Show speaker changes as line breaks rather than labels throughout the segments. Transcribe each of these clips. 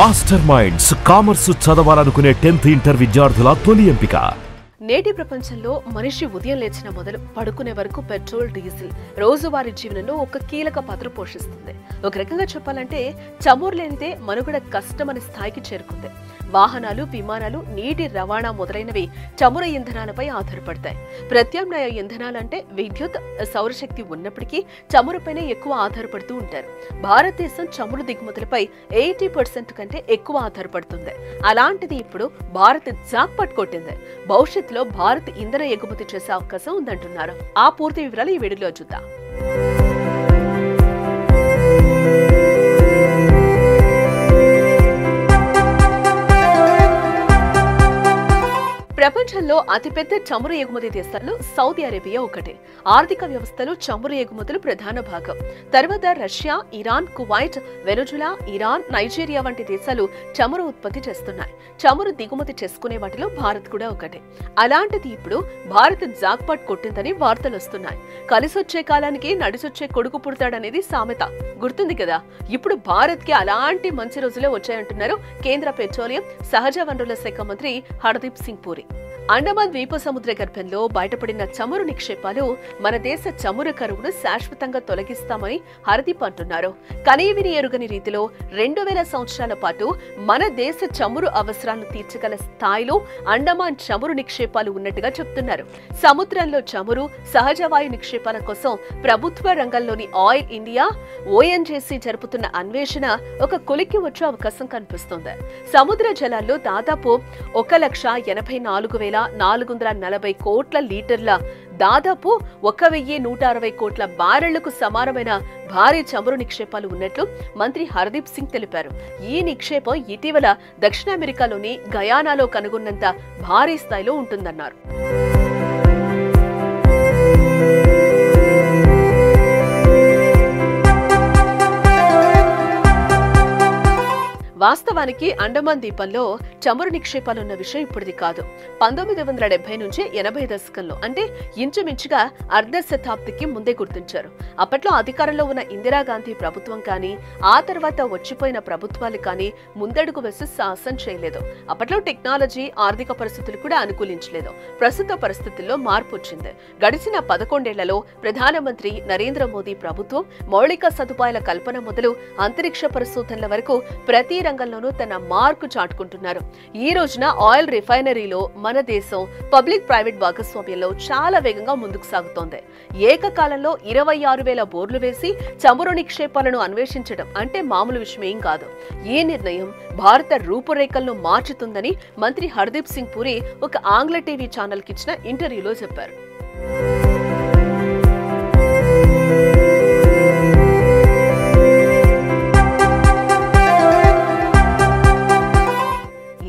Master minds commerce చదవాలనుకునే 10th inter విద్యార్థుల తొలి ఎంపిక.
నేటి ప్రపంచంలో మనిషి ఉదయం లేచిన మొదలు పడుకునే వరకు పెట్రోల్, డీజిల్ రోజువారీ జీవనంలో ఒక కీలక పాత్ర పోషిస్తుంది. ఒక రకంగా చెప్పాలంటే చమురు లేనిదే మనుగడ కష్టమనే స్థాయికి చేరుకుంది. వాహనాలు, విమానాలు, నీటి రవాణా మొదలైనవి చమురు ఇంధనాలపై ఆధారపడతాయి. ప్రత్యామ్నాయ ఇంధనాలంటే విద్యుత్, సౌరశక్తి ఉన్నప్పటికీ చమురుపైనే ఎక్కువ ఆధారపడుతూ ఉంటారు. భారతదేశం చమురు దిగుమతులపై 80% కంటే ఎక్కువ ఆధారపడుతుంది. అలాంటిది ఇప్పుడు భారత్ జాక్పాట్ కొట్టింది. భవిష్యత్తులో భారత్ ఇంధన ఎగుమతి చేసే అవకాశం ఉందంటున్నారు. ఆ పూర్తి వివరాలు ఈ వీడియోలో చూద్దాం. ప్రపంచంలో అతిపెద్ద చమురు ఎగుమతి దేశాల్లో సౌదీ అరేబియా ఒకటి. ఆర్థిక వ్యవస్థలో చమురు ఎగుమతులు ప్రధాన భాగం. తర్వాత Russia, Iran, Kuwait, Venezuela, Iran, Nigeria వంటి దేశాలు చమురు ఉత్పత్తి చేస్తున్నాయి. చమురు దిగుమతి చేసుకునే వాటిలో భారత్ కూడా ఒకటి. అలాంటిది ఇప్పుడు భారత్ జాక్పాట్ కొట్టిందని వార్తలు వస్తున్నాయి. కలిసొచ్చే కాలానికి నడిసొచ్చే కొడుకు పుడతాడనేది సామెత గుర్తుంది కదా. ఇప్పుడు భారత్ కి అలాంటి మంచి రోజులే వచ్చాయంటున్నారు కేంద్ర పెట్రోలియం, సహజ వనరుల శాఖ మంత్రి హర్దీప్ సింగ్ పూరి. అండమాన్ ద్వీప సముద్ర గర్భంలో బయటపడిన చమురు నిక్షేపాలు మన దేశ చమురు కరువును శాశ్వతంగా తొలగిస్తామని హర్దీప్ అంటున్నారు. కనీవిని ఎరుగని రీతిలో 2000 సంవత్సరాల పాటు మన దేశ చమురు అవసరాలను తీర్చగల స్థాయిలో అండమాన్ చమురు నిక్షేపాలు ఉన్నట్టుగా చెప్తున్నారు. సముద్రంలో చమురు, సహజ వాయు నిక్షేపాల కోసం ప్రభుత్వ రంగంలోని ఆయిల్ ఇండియా, ఓఎన్జీసీ జరుపుతున్న అన్వేషణ ఒక కొలిక్కి వచ్చే అవకాశం కనిపిస్తోంది. సముద్ర జలాల్లో దాదాపు 1,84,440 కోట్ల లీటర్ల, దాదాపు 1,160 కోట్ల బ్యారెళ్లకు సమానమైన భారీ చమురు నిక్షేపాలు ఉన్నట్లు మంత్రి హర్దీప్ సింగ్ తెలిపారు. ఈ నిక్షేపం ఇటీవల దక్షిణ అమెరికాలోని గయానాలో కనుగొన్నంత భారీ స్థాయిలో ఉంటుందన్నారు. వాస్తవానికి అండమాన్ ద్వీపంలో చమురు నిక్షేపాలున్న విషయం ఇప్పుడుది కాదు. 1970 నుంచి 80 దశకంలో, అంటే ఇంచుమించుగా అర్ధ శతాబ్దికి ముందే గుర్తించారు. అప్పట్లో అధికారంలో ఉన్న ఇందిరాగాంధీ ప్రభుత్వం కానీ, ఆ తర్వాత వచ్చిపోయిన ప్రభుత్వాలు కానీ ముందడుగు వేసి సాహసం చేయలేదు. అప్పట్లో టెక్నాలజీ, ఆర్థిక పరిస్థితులు కూడా అనుకూలించలేదు. ప్రస్తుత పరిస్థితుల్లో మార్పు వచ్చింది. గడిచిన 11 ఏళ్లలో ప్రధానమంత్రి నరేంద్ర మోదీ ప్రభుత్వం మౌలిక సదుపాయాల కల్పన మొదలు అంతరిక్ష పరిశోధనల వరకు ప్రతి రంగంలోనూ తన మార్కు చాటుకుంటున్నారు. ఈ రోజున ఆయిల్ రిఫైనరీలో మన దేశం పబ్లిక్ ప్రైవేట్ భాగస్వామ్యంలో చాలా వేగంగా ముందుకు సాగుతోంది. ఏకకాలంలో 26,000 బోర్లు వేసి చమురు నిక్షేపాలను అన్వేషించడం అంటే మామూలు విషయమేం కాదు. ఈ నిర్ణయం భారత రూపురేఖలను మార్చుతుందని మంత్రి హర్దీప్ సింగ్ పూరి ఒక ఆంగ్ల టీవీ ఛానల్ కి ఇచ్చిన ఇంటర్వ్యూలో చెప్పారు.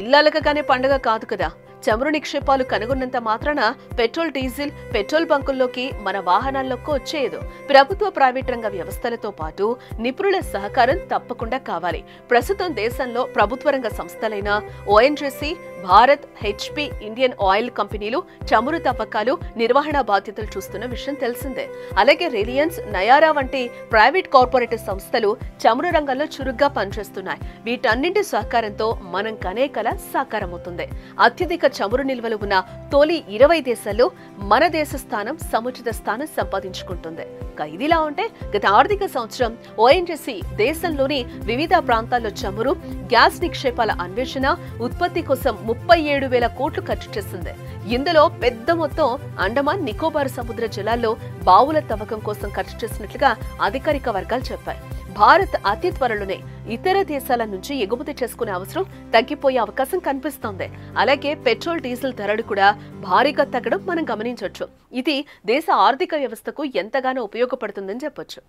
ఇల్లాలకగానే పండుగ కాదు కదా. చమురు నిక్షేపాలు కనుగొన్నంత మాత్రాన పెట్రోల్, డీజిల్ పెట్రోల్ బంకుల్లోకి, మన వాహనాల్లోకి వచ్చేయదు. ప్రభుత్వ, ప్రైవేట్ రంగ వ్యవస్థలతో పాటు నిపుణుల సహకారం తప్పకుండా కావాలి. ప్రస్తుతం దేశంలో ప్రభుత్వ రంగ సంస్థలైన ONGC, Bharat, HP, Indian oil కంపెనీలు చమురు తవ్వకాలు, నిర్వహణ బాధ్యతలు చూస్తున్న విషయం తెలిసిందే. అలాగే రిలయన్స్, నయారా వంటి ప్రైవేట్ కార్పొరేట్ సంస్థలు చమురు రంగంలో చురుగ్గా పనిచేస్తున్నాయి. వీటన్నింటి సహకారంతో మనం కనే కల సాకారమవుతుంది. అత్యధిక చమురు నిల్వలు ఉన్న తొలి 20 దేశాల్లో మన దేశ స్థానం సముచిత స్థానం సంపాదించుకుంటుంది. ఇదిలా ఉంటే గత ఆర్థిక సంవత్సరం ఓఎన్జీసీ దేశంలోని వివిధ ప్రాంతాల్లో చమురు, గ్యాస్ నిక్షేపాల అన్వేషణ, ఉత్పత్తి కోసం 37,000 కోట్లు ఖర్చు చేసింది. ఇందులో పెద్ద మొత్తం అండమాన్ నికోబార్ సముద్ర జలాల్లో బావుల తవ్వకం కోసం ఖర్చు చేసినట్లుగా అధికారిక వర్గాలు చెప్పాయి. భారత్ అతి త్వరలోనే ఇతర దేశాల నుంచి ఎగుమతి చేసుకునే అవసరం తగ్గిపోయే అవకాశం కనిపిస్తోంది. అలాగే పెట్రోల్, డీజిల్ ధరలు కూడా భారీగా తగ్గడం మనం గమనించవచ్చు. ఇది దేశ ఆర్థిక వ్యవస్థకు ఎంతగానో ఉపయోగపడుతుందని చెప్పొచ్చు.